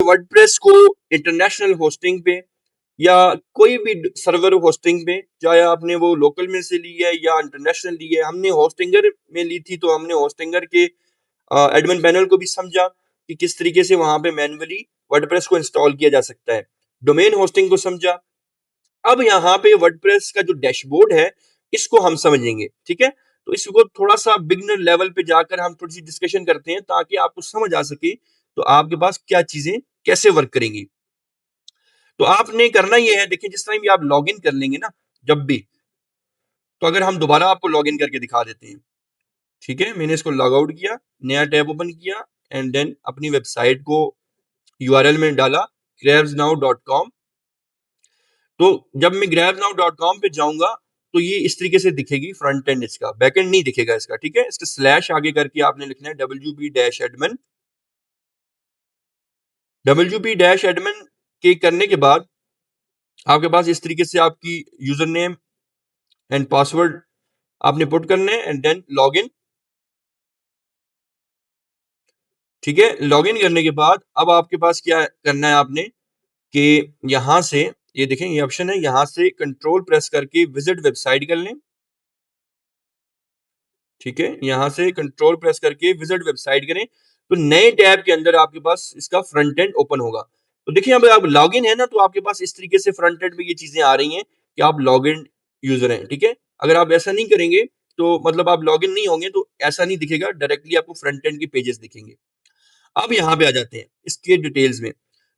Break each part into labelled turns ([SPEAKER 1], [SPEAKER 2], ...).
[SPEAKER 1] WordPress को international hosting पे या कोई भी सर्वर होस्टिंग पे, चाहे आपने वो लोकल में से ली है या इंटरनेशनल ली है, हमने होस्टिंगर में ली थी तो हमने होस्टिंगर के एडमिन पैनल को भी समझा कि किस तरीके से वहां पे मैन्युअली वर्डप्रेस को इंस्टॉल किया जा सकता है, डोमेन होस्टिंग को समझा। अब यहाँ पे वर्डप्रेस का जो डैशबोर्ड है इसको हम समझेंगे, ठीक है। तो इसको थोड़ा सा बिगनर लेवल पे जाकर हम थोड़ी सी डिस्कशन करते हैं ताकि आपको समझ आ सके तो आपके पास क्या चीजें कैसे वर्क करेंगी। तो आपने करना ये है, देखिए जिस टाइम भी आप लॉग इन कर लेंगे ना जब भी, तो अगर हम दोबारा आपको लॉग इन करके दिखा देते हैं, ठीक है। मैंने इसको लॉग आउट किया, नया टैब ओपन किया एंड देन अपनी वेबसाइट को यूआरएल में डाला grabsnow.com। तो जब मैं grabsnow.com पे जाऊंगा तो ये इस तरीके से दिखेगी फ्रंट एंड, इसका बैक एंड नहीं दिखेगा इसका, ठीक है। इसका स्लैश आगे करके आपने लिखना है wp-admin। wp-admin के करने के बाद आपके पास इस तरीके से आपकी यूजर नेम एंड पासवर्ड आपने पुट करने हैं एंड देन लॉग इन, ठीक है। लॉग इन करने के बाद अब आपके पास क्या करना है आपने कि यहां से ये देखें ये ऑप्शन है, यहां से कंट्रोल प्रेस करके विजिट वेबसाइट कर लें, ठीक है। यहां से कंट्रोल प्रेस करके विजिट वेबसाइट करें तो नए टैब के अंदर आपके पास इसका फ्रंट एंड ओपन होगा। तो देखिए अब आप लॉग इन है ना तो आपके पास इस तरीके से फ्रंट एंड में ये चीजें आ रही हैं कि आप लॉग इन यूजर हैं, ठीक है। अगर आप ऐसा नहीं करेंगे तो मतलब आप लॉग इन नहीं होंगे तो ऐसा नहीं दिखेगा, डायरेक्टली आपको फ्रंट एंड के पेजेस दिखेंगे। अब यहाँ पे आ जाते हैं इसके डिटेल्स में।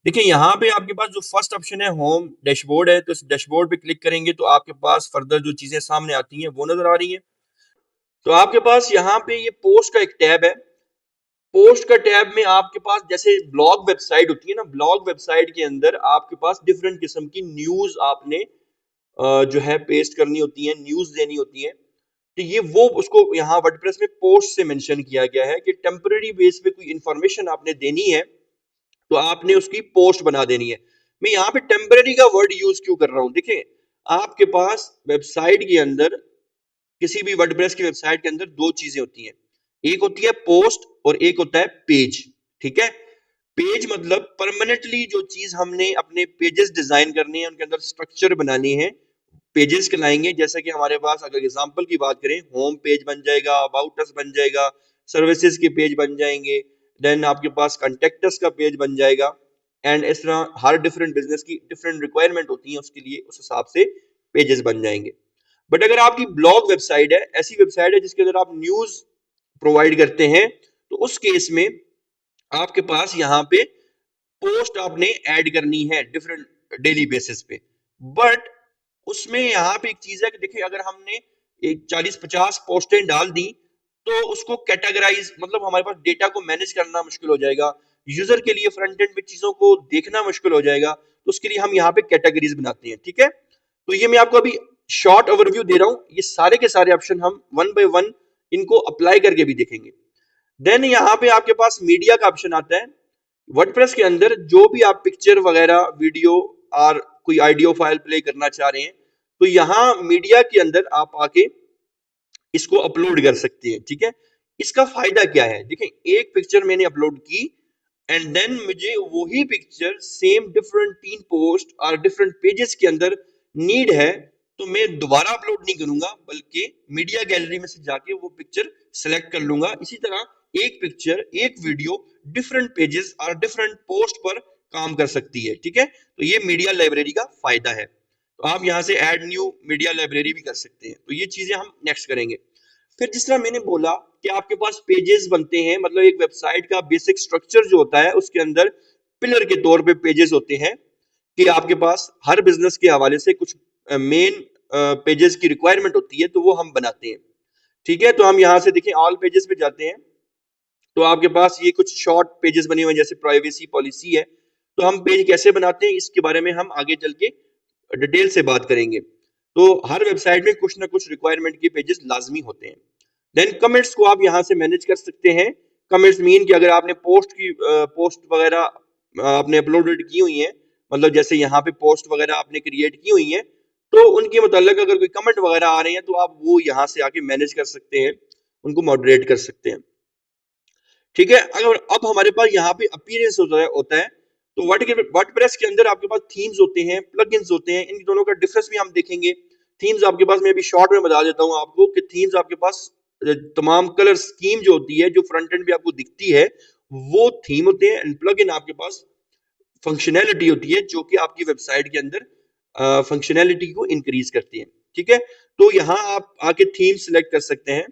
[SPEAKER 1] देखिए यहाँ पे आपके पास जो फर्स्ट ऑप्शन है होम डैशबोर्ड है, तो इस डैशबोर्ड पे क्लिक करेंगे तो आपके पास फर्दर जो चीजें सामने आती हैं वो नजर आ रही हैं। तो आपके पास यहाँ पे ये पोस्ट का एक टैब है। पोस्ट का टैब में आपके पास जैसे ब्लॉग वेबसाइट होती है ना, ब्लॉग वेबसाइट के अंदर आपके पास डिफरेंट किस्म की न्यूज आपने जो है पेस्ट करनी होती है, न्यूज देनी होती है। तो ये वो उसको यहाँ वर्डप्रेस में पोस्ट से मेंशन किया गया है कि टेम्पररी बेस पे कोई इंफॉर्मेशन आपने देनी है तो आपने उसकी पोस्ट बना देनी है। मैं यहाँ पे टेम्पररी का वर्ड यूज क्यों कर रहा हूँ, देखिए आपके पास वेबसाइट के अंदर, किसी भी वर्डप्रेस की वेबसाइट के अंदर दो चीजें होती हैं, एक होती है पोस्ट और एक होता है पेज, ठीक है। पेज मतलब परमानेंटली जो चीज हमने अपने पेजेस डिजाइन करने हैं, उनके अंदर स्ट्रक्चर बनाने हैं, पेजेस कहलाएंगे। जैसे कि हमारे पास अगर एग्जांपल की बात करें, होम पेज बन जाएगा, अबाउट अस बन जाएगा, सर्विसेज के पेज बन जाएंगे, देन आपके पास कॉन्टेक्ट अस का पेज बन जाएगा। एंड इस तरह हर डिफरेंट बिजनेस की डिफरेंट रिक्वायरमेंट होती है, उसके लिए उस हिसाब से पेजेस बन जाएंगे। बट अगर आपकी ब्लॉग वेबसाइट है, ऐसी वेबसाइट है जिसके अंदर आप न्यूज प्रोवाइड करते हैं, तो उस केस में आपके पास यहाँ पे पोस्ट आपने ऐड करनी है डिफरेंट डेली बेसिस पे। बट उसमें यहाँ पे एक चीज है कि देखिए अगर हमने एक 40-50 पोस्टें डाल दी तो उसको कैटेगराइज, मतलब हमारे पास डेटा को मैनेज करना मुश्किल हो जाएगा, यूजर के लिए फ्रंट एंड में चीजों को देखना मुश्किल हो जाएगा। तो उसके लिए हम यहाँ पे कैटेगरीज बनाते हैं, ठीक है। तो ये मैं आपको अभी शॉर्ट ओवरव्यू दे रहा हूं, ये सारे के सारे ऑप्शन हम वन बाय वन इनको अप्लाई करके भी देखेंगे। देन यहाँ पे आपके पास मीडिया का ऑप्शन आता है। वर्डप्रेस के अंदर जो भी आप पिक्चर वगैरह, वीडियो और कोई ऑडियो फाइल प्ले करना चाह रहे हैं तो यहाँ मीडिया के अंदर आप आके इसको अपलोड कर सकते हैं, ठीक है। इसका फायदा क्या है, देखिए एक पिक्चर मैंने अपलोड की एंड देन मुझे वही पिक्चर सेम डिफरेंट 3 पोस्ट और डिफरेंट पेजेस के अंदर नीड है तो मैं दोबारा अपलोड नहीं करूंगा, बल्कि मीडिया गैलरी में से जाके वो पिक्चर सेलेक्ट कर लूंगा। इसी तरह एक पिक्चर, एक वीडियो डिफरेंट पेजेस और डिफरेंट पोस्ट पर काम कर सकती है, ठीक है। तो ये मीडिया लाइब्रेरी का फायदा है। तो आप यहाँ से ऐड न्यू मीडिया लाइब्रेरी भी कर सकते हैं। तो ये चीजें हम नेक्स्ट करेंगे। फिर जिस तरह मैंने बोला कि आपके पास पेजेस बनते हैं, मतलब एक वेबसाइट का बेसिक स्ट्रक्चर जो होता है उसके अंदर पिलर के तौर पे पेजेस होते हैं कि आपके पास हर बिजनेस के हवाले से कुछ मेन पेजेस की रिक्वायरमेंट होती है तो वो हम बनाते हैं, ठीक है। तो हम यहाँ से देखिए ऑल पेजेस पे जाते हैं तो आपके पास ये कुछ शॉर्ट पेजेस बने हुए हैं, जैसे प्राइवेसी पॉलिसी है। तो हम पेज कैसे बनाते हैं इसके बारे में हम आगे चल के डिटेल से बात करेंगे। तो हर वेबसाइट में कुछ ना कुछ रिक्वायरमेंट के पेजेस लाजमी होते हैं। देन कमेंट्स को आप यहाँ से मैनेज कर सकते हैं। कमेंट्स मीन कि अगर आपने पोस्ट वगैरह आपने अपलोडेड की हुई है, मतलब जैसे यहाँ पे पोस्ट वगैरह आपने क्रिएट की हुई है तो उनके मतलब अगर कोई कमेंट वगैरह आ रहे हैं तो आप वो यहाँ से आके मैनेज कर सकते हैं, उनको मॉडरेट कर सकते हैं, ठीक है। अगर अब हमारे पास यहाँ पे अपीयरेंस होता है तो वर्डप्रेस के अंदर आपके पास थीम्स होते हैं, प्लगइन्स होते हैं, इन दोनों का डिफरेंस भी हम देखेंगे। थीम्स आपके पास, मैं अभी शॉर्ट में बता देता हूँ आपको कि थीम्स आपके पास तमाम कलर स्कीम जो होती है, जो फ्रंट एंड पे आपको दिखती है, वो थीम होते हैं। एंड प्लग इन आपके पास फंक्शनैलिटी होती है जो कि आपकी वेबसाइट के अंदर फंक्शनैलिटी को इंक्रीज करती है। ठीक है, तो यहाँ आप आके थीम सिलेक्ट कर सकते हैं।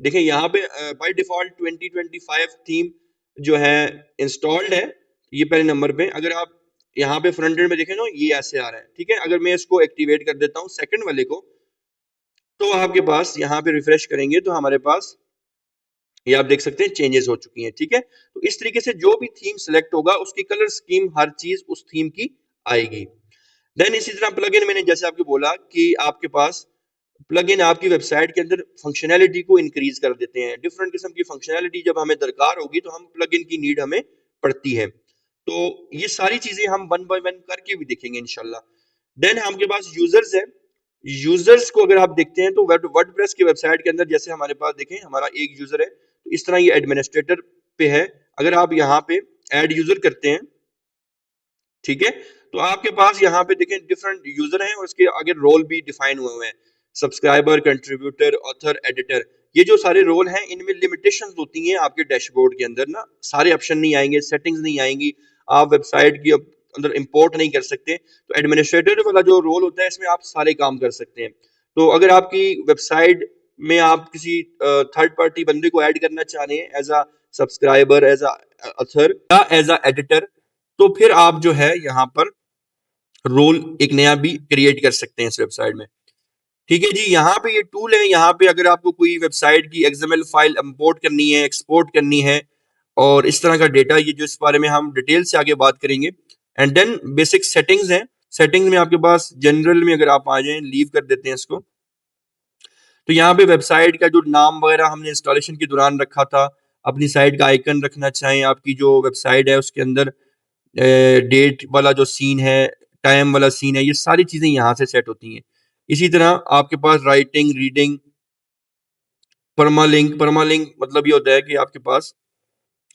[SPEAKER 1] देखिए यहाँ पे बाय डिफॉल्ट 2025 थीम जो है इंस्टॉल्ड है, ये पहले नंबर पे। अगर आप यहाँ पे फ्रंट एंड में देखें ना, ये ऐसे आ रहा है। ठीक है, अगर मैं इसको एक्टिवेट कर देता हूँ सेकंड वाले को, तो आपके पास यहाँ पे रिफ्रेश करेंगे तो हमारे पास ये आप देख सकते हैं चेंजेस हो चुकी हैं। ठीक है, तो इस तरीके से जो भी थीम सिलेक्ट होगा उसकी कलर स्कीम, हर चीज उस थीम की आएगी। देन इसी तरह प्लग इन, मैंने जैसे आपको बोला कि आपके पास प्लग इन आपकी वेबसाइट के अंदर फंक्शनैलिटी को इंक्रीज कर देते हैं। डिफरेंट किस्म की फंक्शनैलिटी जब हमें दरकार होगी तो हम प्लग इन की नीड हमें पड़ती है। तो ये सारी चीजें हम वन बाय वन करके भी देखेंगे इंशाल्लाह। देन आपके पास यूजर्स है। यूजर्स को अगर आप देखते हैं तो वर्डप्रेस की वेबसाइट के अंदर जैसे हमारे पास देखें, हमारा एक यूजर है, तो इस तरह ये एडमिनिस्ट्रेटर पे है। अगर आप यहाँ पे ऐड यूजर करते हैं, ठीक है, तो आपके पास यहाँ पे देखें डिफरेंट यूजर हैं और उसके आगे रोल भी डिफाइन हुए हुए हैं, सब्सक्राइबर, कंट्रीब्यूटर, ऑथर, एडिटर। ये जो सारे रोल हैं इनमें लिमिटेशंस होती हैं। आपके डैशबोर्ड के अंदर ना सारे ऑप्शन नहीं आएंगे, सेटिंग्स नहीं आएंगी, आप वेबसाइट की अंदर इंपोर्ट नहीं कर सकते। तो एडमिनिस्ट्रेटर वाला जो रोल होता है इसमें आप सारे काम कर सकते हैं। तो अगर आपकी वेबसाइट में आप किसी थर्ड पार्टी बंदे को ऐड करना चाह रहे हैं as a subscriber, as a author या एज अ एडिटर, तो फिर आप जो है यहाँ पर रोल एक नया भी क्रिएट कर सकते हैं इस वेबसाइट में। ठीक है जी, यहाँ पे ये टूल है। यहाँ पे अगर आपको कोई वेबसाइट की एक्सएमएल फाइल इंपोर्ट करनी है, एक्सपोर्ट करनी है और इस तरह का डेटा, ये जो इस बारे में हम डिटेल से आगे बात करेंगे। एंड देन बेसिक सेटिंग्स हैं। सेटिंग्स में आपके पास जनरल में अगर आप आ जाएं, लीव कर देते हैं इसको, तो यहाँ पे वेबसाइट का जो नाम वगैरह हमने इंस्टॉलेशन के दौरान रखा था, अपनी साइट का आइकन रखना चाहें, आपकी जो वेबसाइट है उसके अंदर डेट वाला जो सीन है, टाइम वाला सीन है, ये सारी चीजें यहाँ से सेट होती हैं। इसी तरह आपके पास राइटिंग, रीडिंग, परमालिंक। परमालिंक मतलब ये होता है कि आपके पास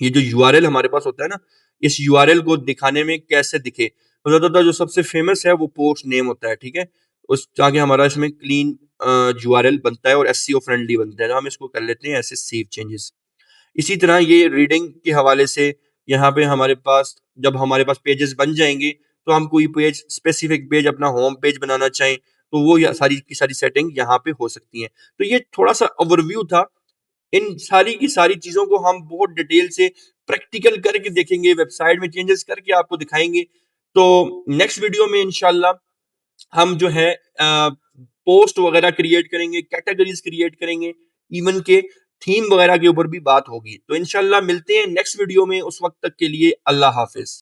[SPEAKER 1] ये जो यूआरएल हमारे पास होता है ना, इस यूआरएल को दिखाने में कैसे दिखे, तो ज्यादातर जो सबसे फेमस है वो पोस्ट नेम होता है। ठीक है, उस ताकि हमारा इसमें क्लीन यूआरएल बनता है और एसईओ फ्रेंडली बनता है। तो हम इसको कर लेते हैं ऐसे सेव चेंजेस। इसी तरह ये रीडिंग के हवाले से यहाँ पे हमारे पास जब हमारे पास पेजेस बन जाएंगे, तो हम कोई पेज, स्पेसिफिक पेज अपना होम पेज बनाना चाहें तो वो सारी की सारी सेटिंग यहाँ पे हो सकती हैं। तो ये थोड़ा सा ओवरव्यू था। इन सारी की सारी चीजों को हम बहुत डिटेल से प्रैक्टिकल करके देखेंगे, वेबसाइट में चेंजेस करके आपको दिखाएंगे। तो नेक्स्ट वीडियो में इंशाल्लाह हम जो है पोस्ट वगैरह क्रिएट करेंगे, कैटेगरीज क्रिएट करेंगे, इवन के थीम वगैरह के ऊपर भी बात होगी। तो इंशाल्लाह मिलते हैं नेक्स्ट वीडियो में, उस वक्त तक के लिए अल्लाह हाफिज।